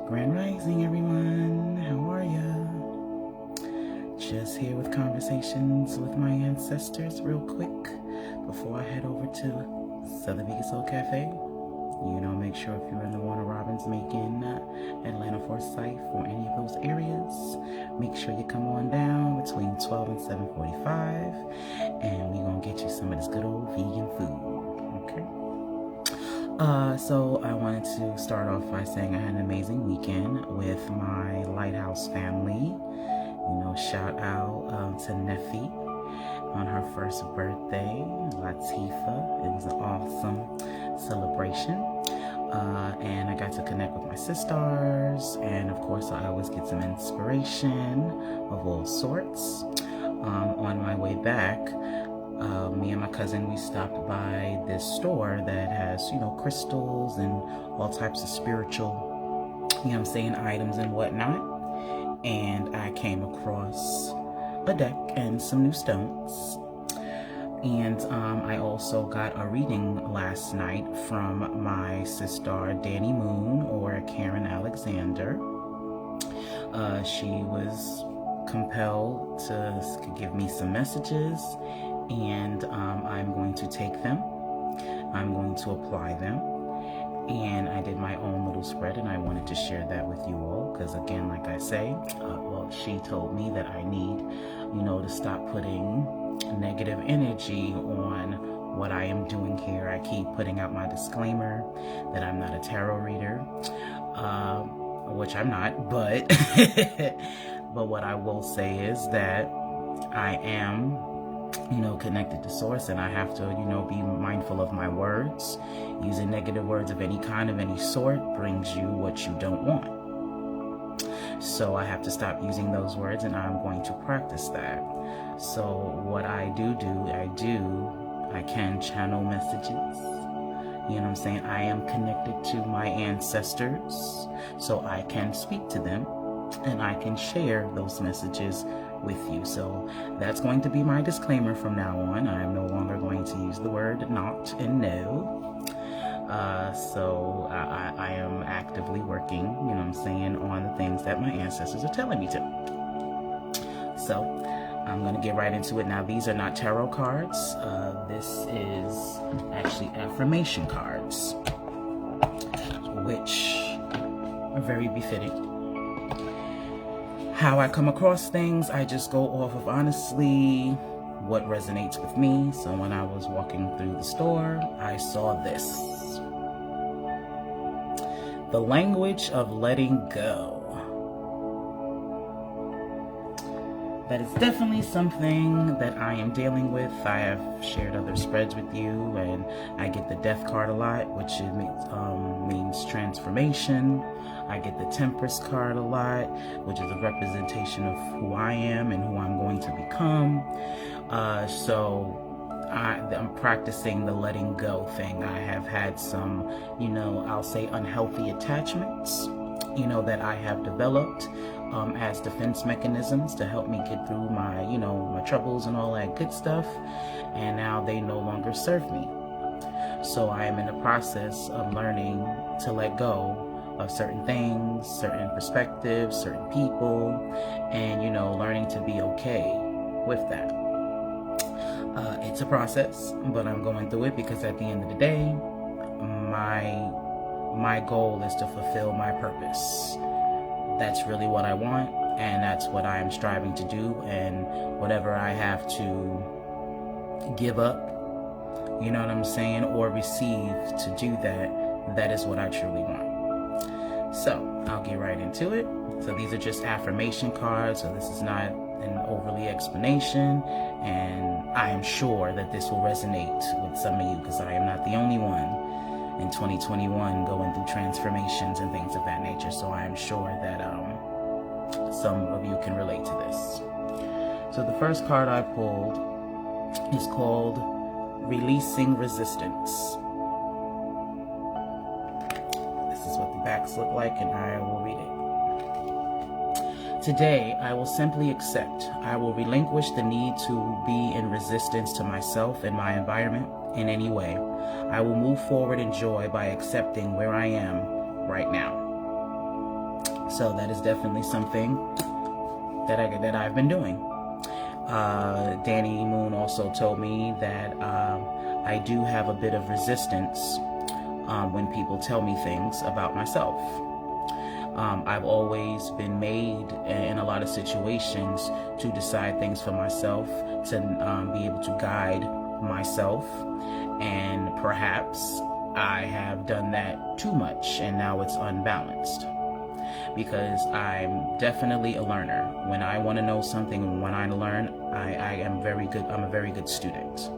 Grand Rising, everyone. How are ya? Just here with conversations with my ancestors real quick before I head over to Southern Vegan Soul Cafe. You know, make sure if you're in the Warner Robins, Macon, Atlanta, Forsyth, or any of those areas, make sure you come on down between 12 and 7:45, and we're going to get you some of this good old vegan food, okay? So I wanted to start off by saying I had an amazing weekend with my Lighthouse family. You know, shout out to Neffy on her first birthday, Latifa. It was an awesome celebration. And I got to connect with my sisters, and of course I always get some inspiration of all sorts. On my way back, me and my cousin, we stopped by this store that has, you know, crystals and all types of spiritual, you know what I'm saying, items and whatnot. And I came across a deck and some new stones. And I also got a reading last night from my sister Danny Moon, or Karen Alexander. She was compelled to give me some messages, and I'm going to take them. I'm going to apply them. And I did my own little spread, and I wanted to share that with you all because, again, like I say, well, she told me that I need, you know, to stop putting negative energy on what I am doing here. I keep putting out my disclaimer that I'm not a tarot reader, which I'm not, but but what I will say is that I am, you know, connected to source, and I have to, you know, be mindful of my words. Using negative words of any kind, of any sort, brings you what you don't want. So I have to stop using those words, and I'm going to practice that. So what I I can channel messages. You know what I'm saying? I am connected to my ancestors, so I can speak to them, and I can share those messages with you. So that's going to be my disclaimer from now on. I'm no longer going to use the word not and no. So I am actively working, you know what I'm saying, on the things that my ancestors are telling me to. So I'm going to get right into it now. These are not tarot cards. This is actually affirmation cards, which are very befitting. How I come across things, I just go off of honestly what resonates with me. So when I was walking through the store, I saw this. The language of letting go. That is definitely something that I am dealing with. I have shared other spreads with you, and I get the death card a lot, which means transformation. I get the Temperance card a lot, which is a representation of who I am and who I'm going to become. So I'm practicing the letting go thing. I have had some, you know, I'll say unhealthy attachments, you know, that I have developed as defense mechanisms to help me get through my, you know, my troubles and all that good stuff. And now they no longer serve me. So I am in the process of learning to let go of certain things, certain perspectives, certain people, and, you know, learning to be okay with that. It's a process, but I'm going through it because at the end of the day, my goal is to fulfill my purpose. That's really what I want, and that's what I am striving to do, and whatever I have to give up, you know what I'm saying, or receive to do that, that is what I truly want. So I'll get right into it. So these are just affirmation cards, so this is not an overly explanation, and I am sure that this will resonate with some of you because I am not the only one in 2021 going through transformations and things of that nature. So I am sure that some of you can relate to this. So the first card I pulled is called Releasing Resistance. This is what the backs look like, and I will read it. Today, I will simply accept. I will relinquish the need to be in resistance to myself and my environment in any way. I will move forward in joy by accepting where I am right now. So that is definitely something that I've been doing. Danny Moon also told me that I do have a bit of resistance when people tell me things about myself. I've always been made in a lot of situations to decide things for myself, to be able to guide myself, and perhaps I have done that too much and now it's unbalanced, because I'm definitely a learner. When I want to know something, when I learn, I am very good. I'm a very good student.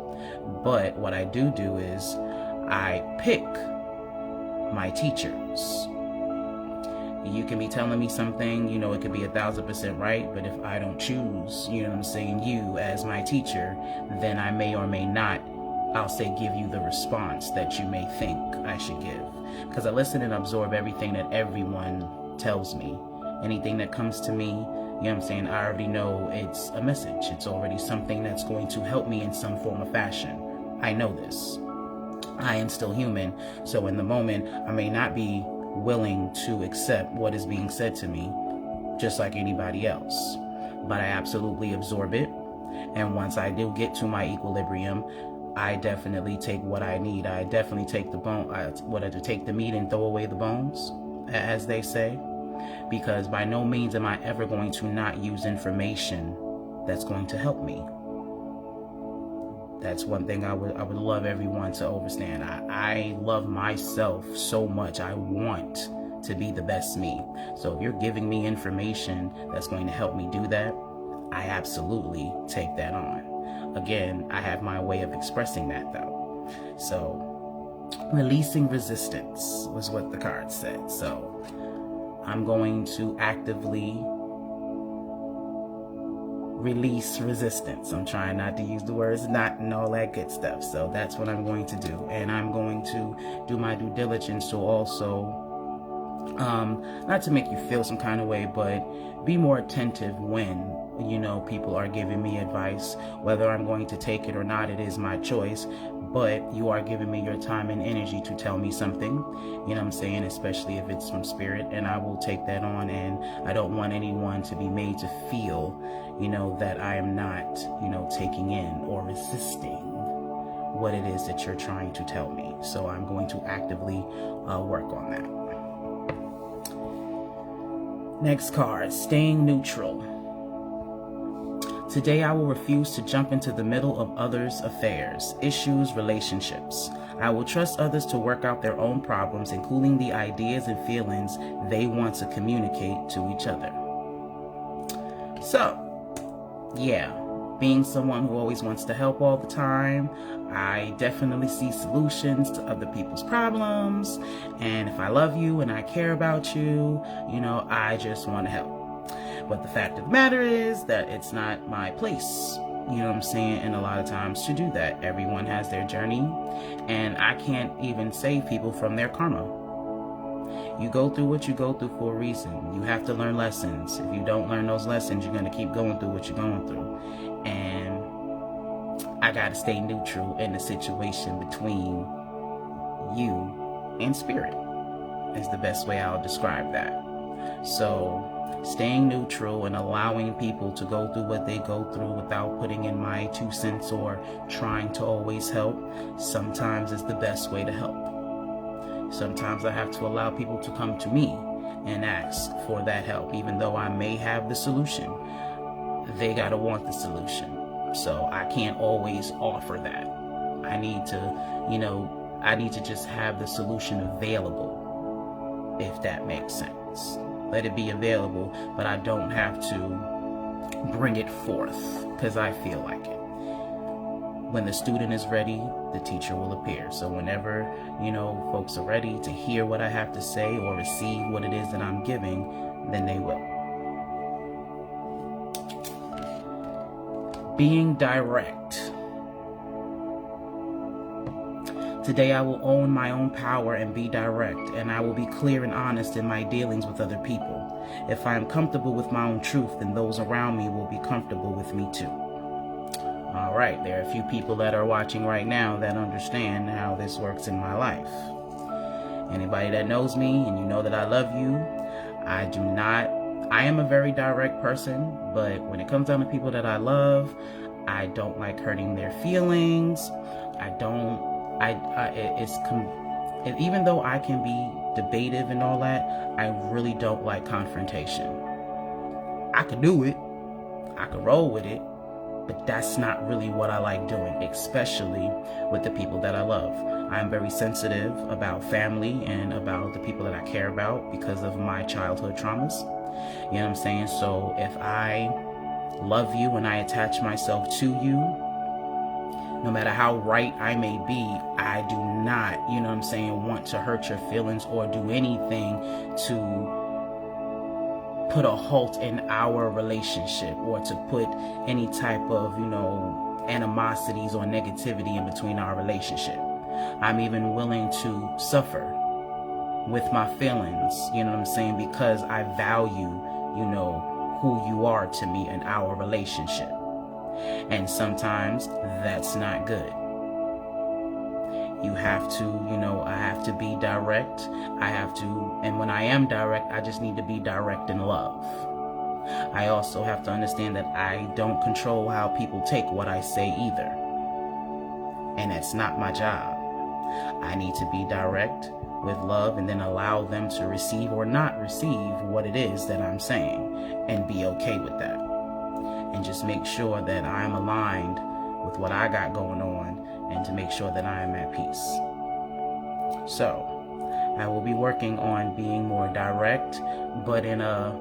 But what I do is I pick my teachers. You can be telling me something, you know, it could be 1,000% right, but if I don't choose, you know what I'm saying, you as my teacher, then I may or may not, I'll say, give you the response that you may think I should give. Because I listen and absorb everything that everyone tells me. Anything that comes to me, you know what I'm saying, I already know it's a message. It's already something that's going to help me in some form of fashion. I know this. I am still human, so in the moment, I may not be willing to accept what is being said to me, just like anybody else. But I absolutely absorb it, and once I do get to my equilibrium, I definitely take what I need. I definitely take the bone, take the meat and throw away the bones, as they say, because by no means am I ever going to not use information that's going to help me. That's one thing I would love everyone to understand. I love myself so much. I want to be the best me. So if you're giving me information that's going to help me do that, I absolutely take that on. Again, I have my way of expressing that though. So releasing resistance was what the card said. So I'm going to actively release resistance. I'm trying not to use the words not and all that good stuff. So that's what I'm going to do. And I'm going to do my due diligence to also, not to make you feel some kind of way, but be more attentive when, you know, people are giving me advice. Whether I'm going to take it or not, it is my choice. But you are giving me your time and energy to tell me something, you know what I'm saying, especially if it's from spirit, and I will take that on. And I don't want anyone to be made to feel, you know, that I am not, you know, taking in or resisting what it is that you're trying to tell me. So I'm going to actively work on that. Next card, staying neutral. Today I will refuse to jump into the middle of others' affairs, issues, relationships. I will trust others to work out their own problems, including the ideas and feelings they want to communicate to each other. So, yeah, being someone who always wants to help all the time, I definitely see solutions to other people's problems. And if I love you and I care about you, you know, I just want to help. But the fact of the matter is that it's not my place, you know what I'm saying, and a lot of times to do that. Everyone has their journey, and I can't even save people from their karma. You go through what you go through for a reason. You have to learn lessons. If you don't learn those lessons, you're going to keep going through what you're going through. And I got to stay neutral in the situation between you and spirit is the best way I'll describe that. So staying neutral and allowing people to go through what they go through without putting in my 2 cents or trying to always help, sometimes is the best way to help. Sometimes I have to allow people to come to me and ask for that help. Even though I may have the solution, they gotta want the solution. So I can't always offer that. I need to just have the solution available, if that makes sense. Let it be available, but I don't have to bring it forth because I feel like it. When the student is ready, the teacher will appear. So whenever, you know, folks are ready to hear what I have to say or receive what it is that I'm giving, then they will. Being direct. Today I will own my own power and be direct, and I will be clear and honest in my dealings with other people. If I am comfortable with my own truth, then those around me will be comfortable with me too. All right, there are a few people that are watching right now that understand how this works in my life. Anybody that knows me and you know that I love you, I am a very direct person, but when it comes down to people that I love, I don't like hurting their feelings. Even though I can be debative and all that, I really don't like confrontation. I could do it, I could roll with it, but that's not really what I like doing, especially with the people that I love. I'm very sensitive about family and about the people that I care about because of my childhood traumas. You know what I'm saying? So if I love you and I attach myself to you, no matter how right I may be, I do not, you know what I'm saying, want to hurt your feelings or do anything to put a halt in our relationship or to put any type of, animosities or negativity in between our relationship. I'm even willing to suffer with my feelings, you know what I'm saying, because I value, who you are to me in our relationship. And sometimes that's not good. You have to, I have to be direct. And when I am direct, I just need to be direct in love. I also have to understand that I don't control how people take what I say either. And that's not my job. I need to be direct with love and then allow them to receive or not receive what it is that I'm saying and be okay with that. And just make sure that I'm aligned with what I got going on and to make sure that I am at peace. So, I will be working on being more direct, but in a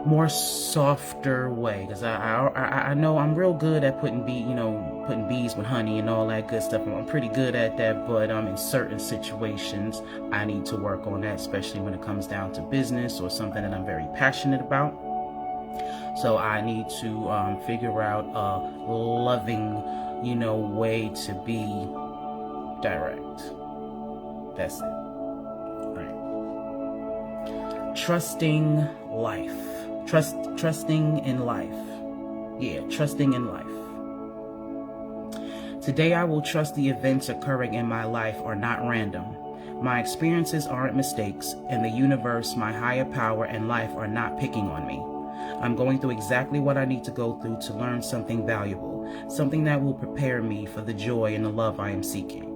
more softer way, because I know I'm real good at putting bees with honey and all that good stuff. I'm pretty good at that, but in certain situations, I need to work on that, especially when it comes down to business or something that I'm very passionate about. So I need to figure out a loving, way to be direct. That's it. Right. Trusting life. Trusting in life. Yeah, trusting in life. Today I will trust the events occurring in my life are not random. My experiences aren't mistakes, and the universe, my higher power, and life are not picking on me. I'm going through exactly what I need to go through to learn something valuable, something that will prepare me for the joy and the love I am seeking.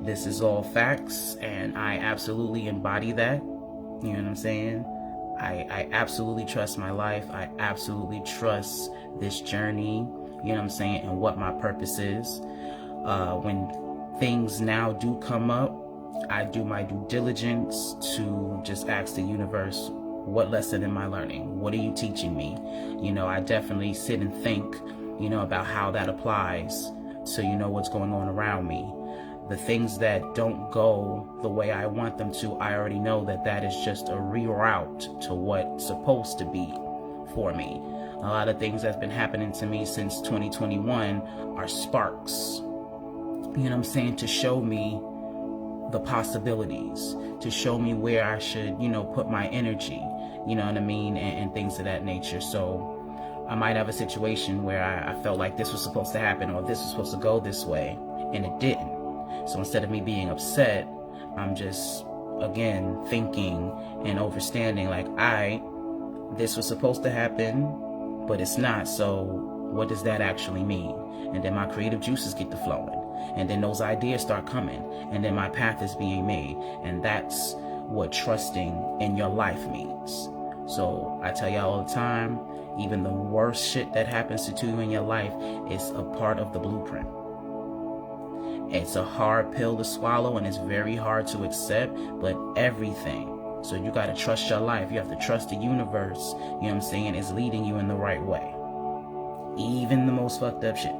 This is all facts, and I absolutely embody that. You know what I'm saying? I absolutely trust my life. I absolutely trust this journey, you know what I'm saying, and what my purpose is. When things now do come up, I do my due diligence to just ask the universe, what lesson am I learning? What are you teaching me? I definitely sit and think, about how that applies to, what's going on around me. The things that don't go the way I want them to, I already know that is just a reroute to what's supposed to be for me. A lot of things that's been happening to me since 2021 are sparks, you know what I'm saying, to show me the possibilities, to show me where I should, put my energy, you know what I mean, and things of that nature. So I might have a situation where I felt like this was supposed to happen or this was supposed to go this way, and it didn't. So instead of me being upset, I'm just, again, thinking and understanding like, this was supposed to happen, but it's not. So what does that actually mean? And then my creative juices get to flowing. And then those ideas start coming. And then my path is being made. And that's what trusting in your life means. So I tell y'all all the time, even the worst shit that happens to you in your life is a part of the blueprint. It's a hard pill to swallow and it's very hard to accept, but everything. So you got to trust your life. You have to trust the universe, you know what I'm saying, is leading you in the right way. Even the most fucked up shit.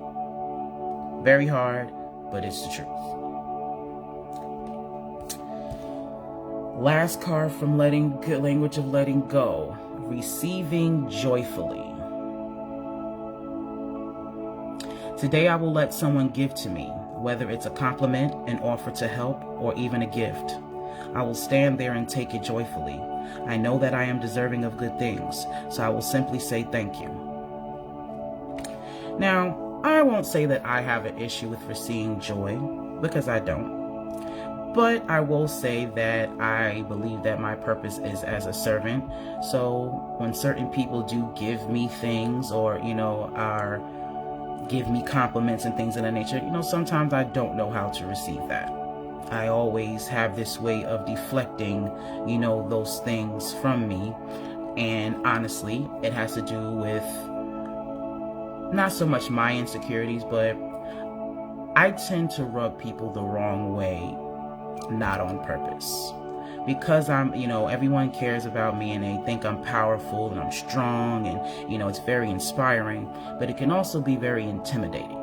Very hard, but it's the truth. Last card from Language of Letting Go. Receiving joyfully. Today I will let someone give to me, whether it's a compliment, an offer to help, or even a gift. I will stand there and take it joyfully. I know that I am deserving of good things, so I will simply say thank you. Now, I won't say that I have an issue with receiving joy, because I don't. But I will say that I believe that my purpose is as a servant. So when certain people do give me things, or, give me compliments and things of that nature, sometimes I don't know how to receive that. I always have this way of deflecting, those things from me. And honestly, it has to do with not so much my insecurities, but I tend to rub people the wrong way, not on purpose. Because I'm, everyone cares about me and they think I'm powerful and I'm strong and, it's very inspiring, but it can also be very intimidating.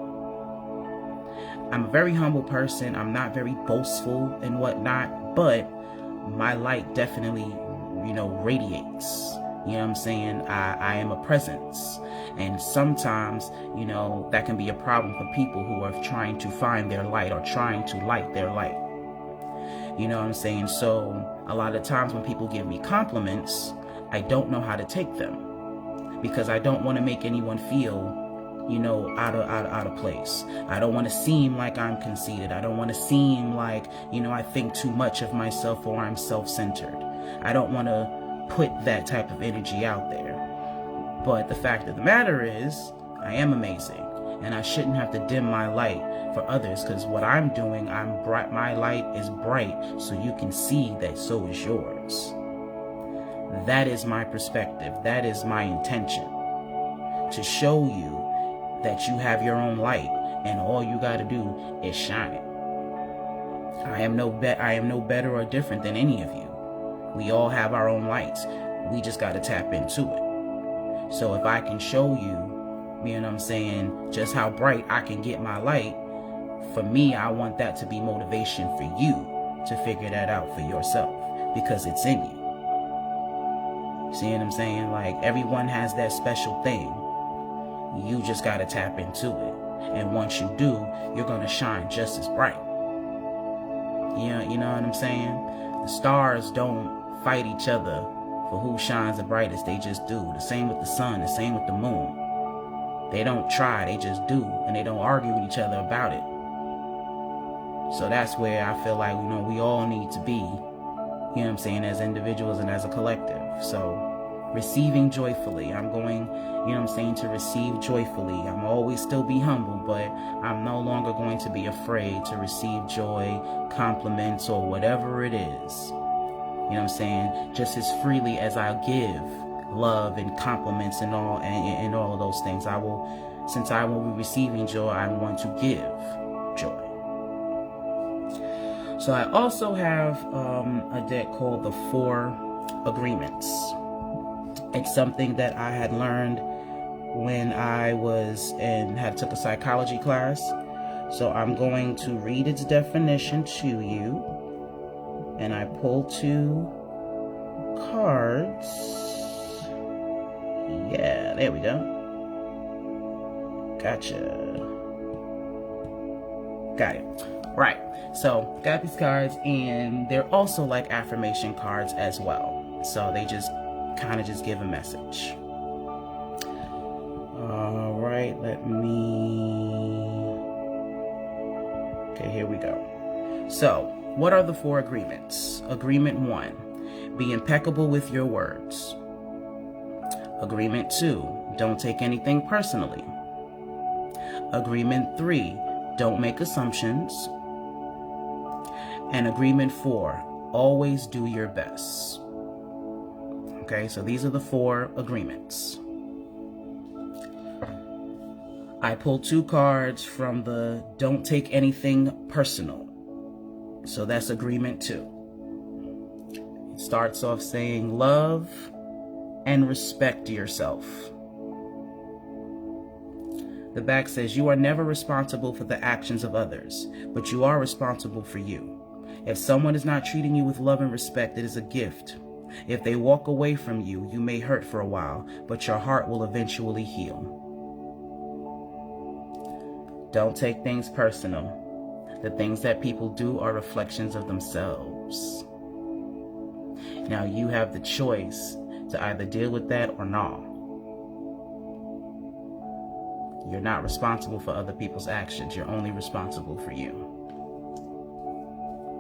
I'm a very humble person. I'm not very boastful and whatnot, but my light definitely, radiates. You know what I'm saying? I am a presence. And sometimes, that can be a problem for people who are trying to find their light or trying to light their light. You know what I'm saying? So a lot of times when people give me compliments, I don't know how to take them, because I don't want to make anyone feel, out of place. I don't want to seem like I'm conceited. I don't want to seem like, I think too much of myself or I'm self-centered. I don't want to put that type of energy out there. But the fact of the matter is, I am amazing, and I shouldn't have to dim my light for others, because what I'm doing, I'm bright. My light is bright, so you can see that so is yours. That is my perspective. That is my intention, to show you that you have your own light, and all you got to do is shine it. I am no better or different than any of you. We all have our own lights. We just got to tap into it. So if I can show you, just how bright I can get my light, for me, I want that to be motivation for you to figure that out for yourself, because it's in you. See what I'm saying? Like, everyone has that special thing. You just got to tap into it. And once you do, you're going to shine just as bright. You know what I'm saying? The stars don't fight each other for who shines the brightest. They just do. The same with the sun, the same with the moon. They don't try, they just do, and they don't argue with each other about it. So that's where I feel like, we all need to be, as individuals and as a collective. So receiving joyfully. I'm going, to receive joyfully. I'm always still be humble, but I'm no longer going to be afraid to receive joy, compliments, or whatever it is. Just as freely as I give love and compliments and all of those things. Since I will be receiving joy, I want to give joy. So I also have a deck called the 4 Agreements. It's something that I had learned when I took a psychology class. So I'm going to read its definition to you. And I pull 2 cards. Yeah, there we go. Gotcha. Got it. Right. So, got these cards, and they're also like affirmation cards as well. So, they just kind of just give a message. All right, Okay, here we go. So, what are the 4 agreements? Agreement 1, be impeccable with your words. Agreement 2, don't take anything personally. Agreement 3, don't make assumptions. And agreement 4, always do your best. Okay, so these are the 4 agreements. I pulled 2 cards from the don't take anything personal. So that's agreement 2. It starts off saying love and respect yourself. The back says you are never responsible for the actions of others, but you are responsible for you. If someone is not treating you with love and respect, it is a gift. If they walk away from you, you may hurt for a while, but your heart will eventually heal. Don't take things personal. The things that people do are reflections of themselves. Now you have the choice to either deal with that or not. You're not responsible for other people's actions. You're only responsible for you.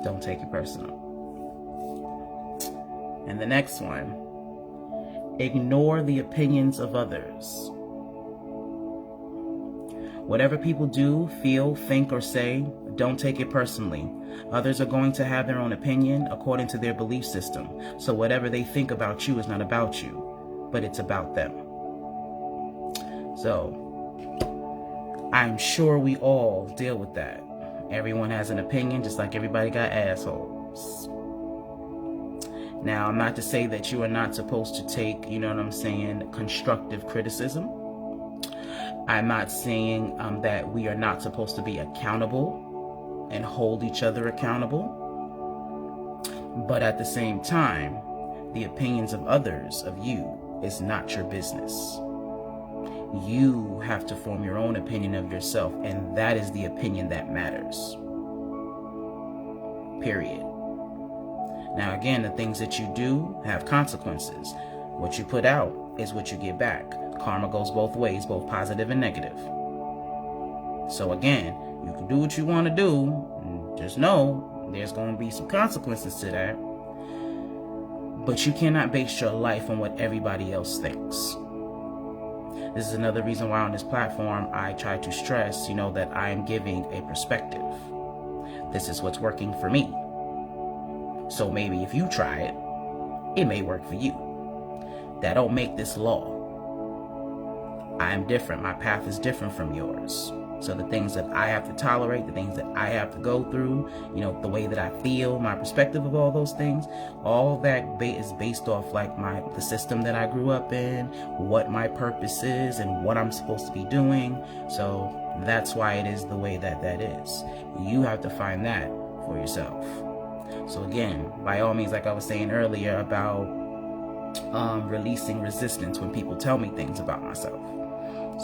Don't take it personal. And the next one, ignore the opinions of others. Whatever people do, feel, think, or say, don't take it personally. Others are going to have their own opinion according to their belief system. So whatever they think about you is not about you, but it's about them. So I'm sure we all deal with that. Everyone has an opinion, just like everybody got assholes. Now, I'm not to say that you are not supposed to take, you know what I'm saying, constructive criticism. I'm not saying that we are not supposed to be accountable and hold each other accountable. But at the same time, the opinions of others, of you, is not your business. You have to form your own opinion of yourself, and that is the opinion that matters. Period. Now again, the things that you do have consequences. What you put out is what you get back. Karma goes both ways, both positive and negative. So again, you can do what you want to do. Just know there's going to be some consequences to that. But you cannot base your life on what everybody else thinks. This is another reason why on this platform I try to stress, that I am giving a perspective. This is what's working for me. So maybe if you try it, it may work for you. That don't make this law. I am different. My path is different from yours. So the things that I have to tolerate, the things that I have to go through, the way that I feel, my perspective of all those things, all that is based off like the system that I grew up in, what my purpose is, and what I'm supposed to be doing. So that's why it is the way that is. You have to find that for yourself. So again, by all means, like I was saying earlier about releasing resistance when people tell me things about myself.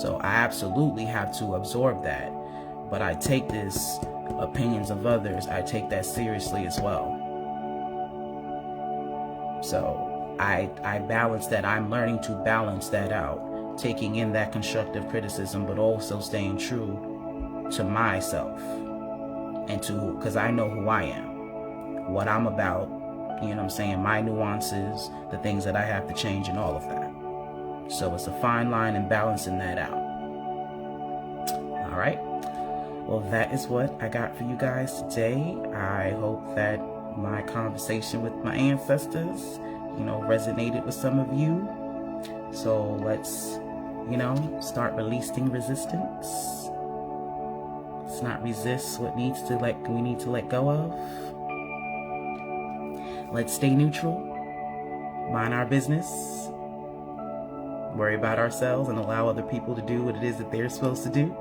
So I absolutely have to absorb that, but I take this opinions of others, I take that seriously as well. So I balance that. I'm learning to balance that out, taking in that constructive criticism, but also staying true to myself and because I know who I am, what I'm about, my nuances, the things that I have to change and all of that. So it's a fine line and balancing that out. All right. Well, that is what I got for you guys today. I hope that my conversation with my ancestors, resonated with some of you. So let's, start releasing resistance. Let's not resist what we need to let go of. Let's stay neutral, mind our business, worry about ourselves, and allow other people to do what it is that they're supposed to do.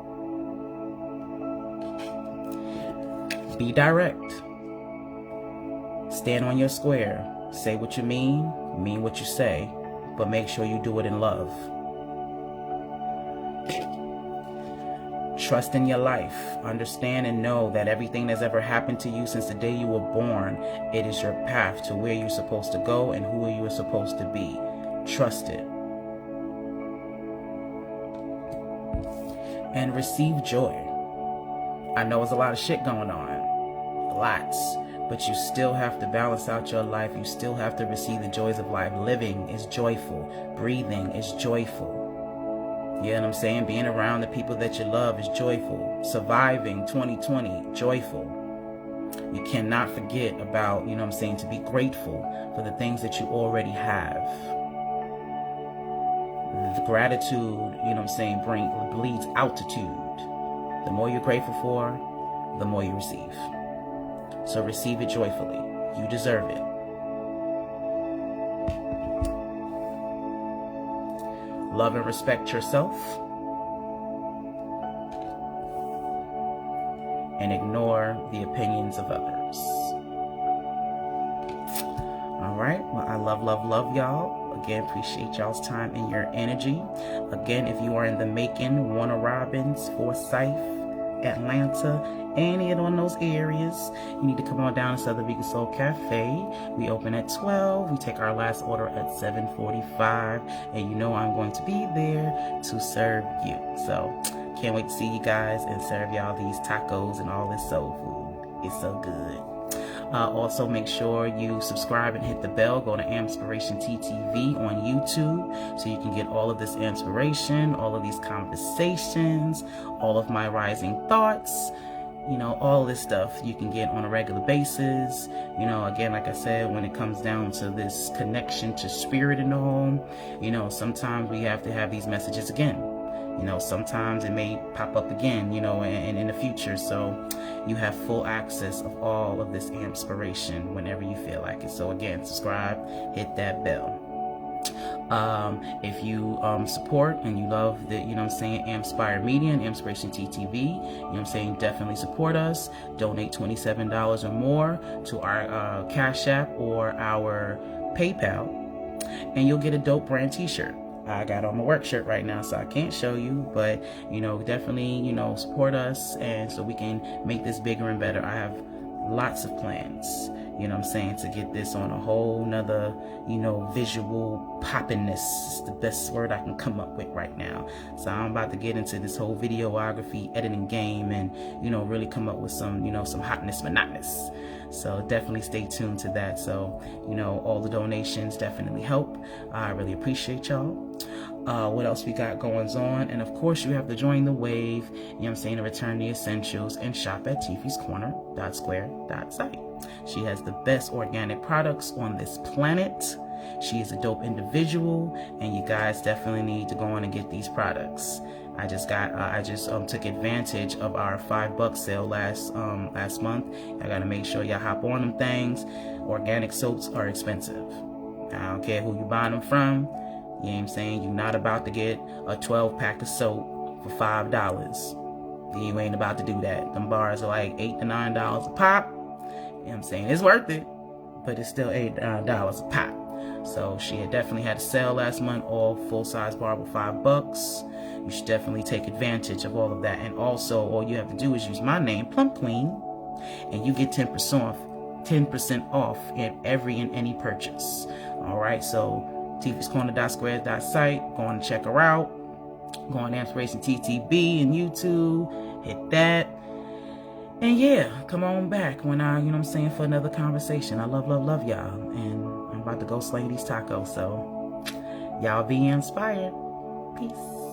Be direct. Stand on your square. Say what you mean what you say, but make sure you do it in love. Trust in your life. Understand and know that everything that's ever happened to you since the day you were born, it is your path to where you're supposed to go and who you are supposed to be. Trust it. And receive joy. I know there's a lot of shit going on. Lots. But you still have to balance out your life. You still have to receive the joys of life. Living is joyful. Breathing is joyful. You know what I'm saying? Being around the people that you love is joyful. Surviving 2020, joyful. You cannot forget about, to be grateful for the things that you already have. The gratitude, bleeds altitude. The more you're grateful for, the more you receive. So receive it joyfully. You deserve it. Love and respect yourself. And ignore the opinions of others. All right. Well, I love y'all. Again, appreciate y'all's time and your energy. Again, if you are in the Macon, Warner Robins, Forsyth, Atlanta, any of those areas, you need to come on down to Southern Vegan Soul Cafe. We open at 12. We take our last order at 7:45. And I'm going to be there to serve you. So can't wait to see you guys and serve y'all these tacos and all this soul food. It's so good. Also, make sure you subscribe and hit the bell. Go to AMPspirationTTV on YouTube so you can get all of this inspiration, all of these conversations, all of my rising thoughts. You know, all this stuff you can get on a regular basis. You know, again, like I said, when it comes down to this connection to spirit in the home, you know, sometimes we have to have these messages again. You know, sometimes it may pop up again, you know, and in the future. So you have full access of all of this inspiration whenever you feel like it. So again, subscribe, hit that bell. If you support and you love the, you know what I'm saying, Ampspire Media and AMPspirationTTV, you know what I'm saying, definitely support us. Donate $27 or more to our Cash App or our PayPal, and you'll get a dope brand t-shirt. I got on my work shirt right now, so I can't show you, but, you know, definitely, you know, support us, and so we can make this bigger and better. I have lots of plans, you know what I'm saying, to get this on a whole nother, you know, visual poppiness. It's the best word I can come up with right now. So I'm about to get into this whole videography editing game and, you know, really come up with some, you know, some hotness, monotonous. So definitely stay tuned to that. So, you know, all the donations definitely help. I really appreciate y'all. What else we got going on? And of course, you have to join the wave, you know what I'm saying, to return the essentials and shop at Tifi'sCorner.square.site. She has the best organic products on this planet. She is a dope individual, and you guys definitely need to go on and get these products. I just took advantage of our $5 sale last month. I gotta make sure y'all hop on them things. Organic soaps are expensive. I don't care who you buying them from. You know what I'm saying? You're not about to get a 12-pack of soap for $5. You ain't about to do that. Them bars are like $8 to $9 a pop. You know what I'm saying? It's worth it, but it's still $8 a pop. So she had definitely had a sale last month, all full-size bar with $5. You should definitely take advantage of all of that. And also, all you have to do is use my name, Plum Queen, and you get 10% off in every and any purchase. All right, so Tifi'sCorner.square.site. Go on and check her out. Go on AMPspirationTTV and YouTube. Hit that. And yeah, come on back when you know what I'm saying, for another conversation. I love y'all. And I'm about to go slay these tacos. So y'all be inspired. Peace.